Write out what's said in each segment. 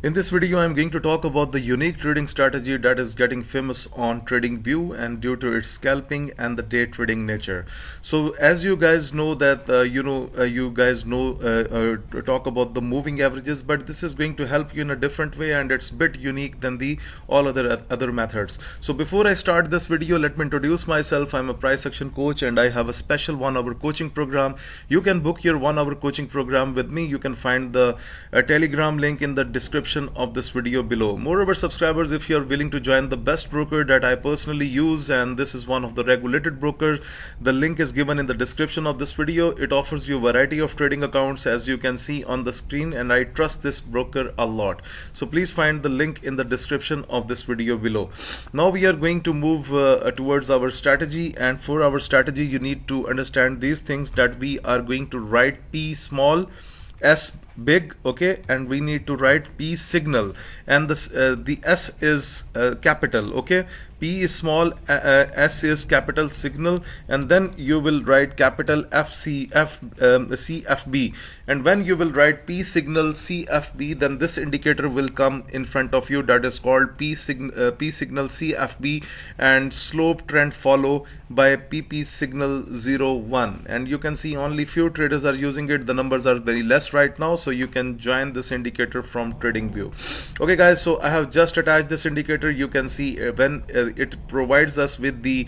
In this video, I'm going to talk about the unique trading strategy that is getting famous on TradingView and due to its scalping and the day trading nature. So, as you guys know that talk about the moving averages, but this is going to help you in a different way, and it's a bit unique than the all other methods. So, before I start this video, let me introduce myself. I'm a price action coach, and I have a special 1-hour coaching program. You can book your 1-hour coaching program with me. You can find the Telegram link in the description of this video below. Moreover, subscribers, if you are willing to join the best broker that I personally use, and this is one of the regulated brokers, the link is given in the description of this video. It offers you a variety of trading accounts, as you can see on the screen, and I trust this broker a lot. So please find the link in the description of this video below. Now we are going to move towards our strategy, and for our strategy you need to understand these things, that we are going to write P small, S big, okay, and we need to write P signal, and this the S is capital, okay. P is small, S is capital signal, and then you will write capital CFB, and when you will write P signal CFB, then this indicator will come in front of you, that is called P signal CFB, and slope trend follow by PP signal 01, and you can see only few traders are using it. The numbers are very less right now, so you can join this indicator from TradingView. Okay guys, so I have just attached this indicator. You can see when it provides us with the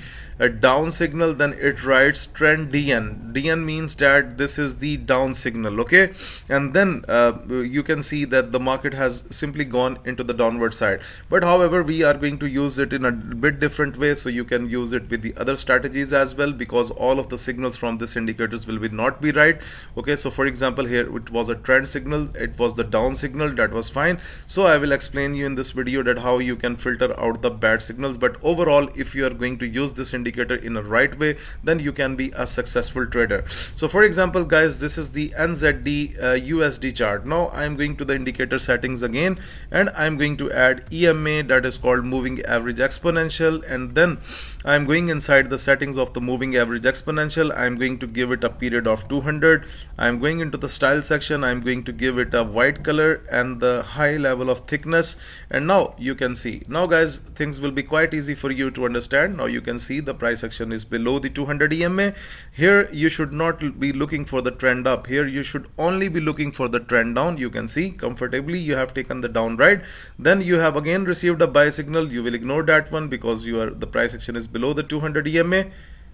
down signal, then it writes trend DN. DN means that this is the down signal, okay, and then you can see that the market has simply gone into the downward side. But however, we are going to use it in a bit different way, so you can use it with the other strategies as well, because all of the signals from this indicators will not be right, okay. So for example, here it was a trend signal, it was the down signal, that was fine. So I will explain you in this video that how you can filter out the bad signals. But overall, if you are going to use this indicator in a right way, then you can be a successful trader. So for example guys, this is the NZD USD chart. Now I am going to the indicator settings again, and I am going to add EMA, that is called moving average exponential, and then I am going inside the settings of the moving average exponential. I am going to give it a period of 200. I am going into the style section. I am going to give it a white color and the high level of thickness, and now you can see, now guys, things will be quite easy for you to understand. Now you can see the price action is below the 200 EMA. Here you should not be looking for the trend up, here you should only be looking for the trend down. You can see comfortably you have taken the down, right? Then you have again received a buy signal. You will ignore that one because the price action is below the 200 EMA,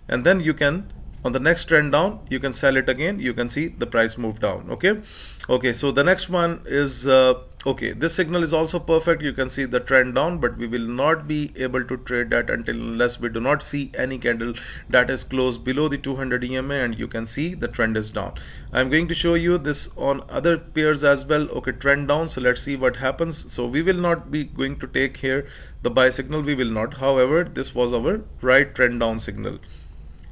and then you can, on the next trend down, you can sell it again. You can see the price move down, okay. So the next one is okay, this signal is also perfect. You can see the trend down, but we will not be able to trade that unless we do not see any candle that is closed below the 200 EMA, and you can see the trend is down. I'm going to show you this on other pairs as well, okay. Trend down, so let's see what happens. So we will not be going to take here the buy signal, we will not. However, this was our right trend down signal.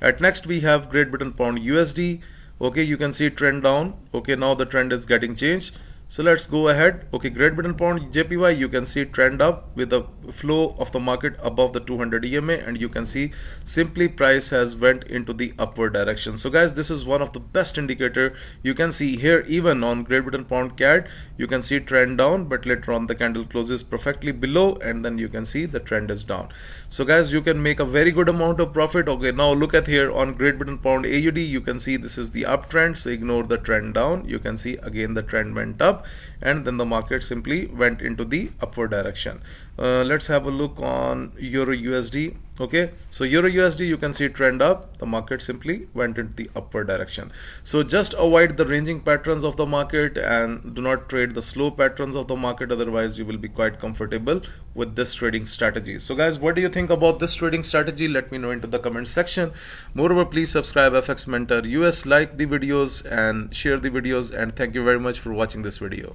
At next we have Great Britain Pound USD, okay. You can see trend down, okay. Now the trend is getting changed, so let's go ahead, okay. Great Britain Pound JPY, you can see trend up with the flow of the market above the 200 EMA, and you can see simply price has went into the upward direction. So guys, this is one of the best indicator. You can see here even on Great Britain Pound CAD, you can see trend down, but later on the candle closes perfectly below, and then you can see the trend is down. So guys, you can make a very good amount of profit, okay. Now look at here on Great Britain Pound AUD, you can see this is the uptrend, so ignore the trend down. You can see again the trend went up, and then the market simply went into the upward direction. Let's have a look on Euro USD, okay. So Euro USD, you can see trend up, the market simply went into the upward direction. So just avoid the ranging patterns of the market and do not trade the slow patterns of the market, otherwise you will be quite comfortable with this trading strategy. So guys, what do you think about this trading strategy? Let me know into the comment section. Moreover, please subscribe FX Mentor US, like the videos and share the videos, and thank you very much for watching this video.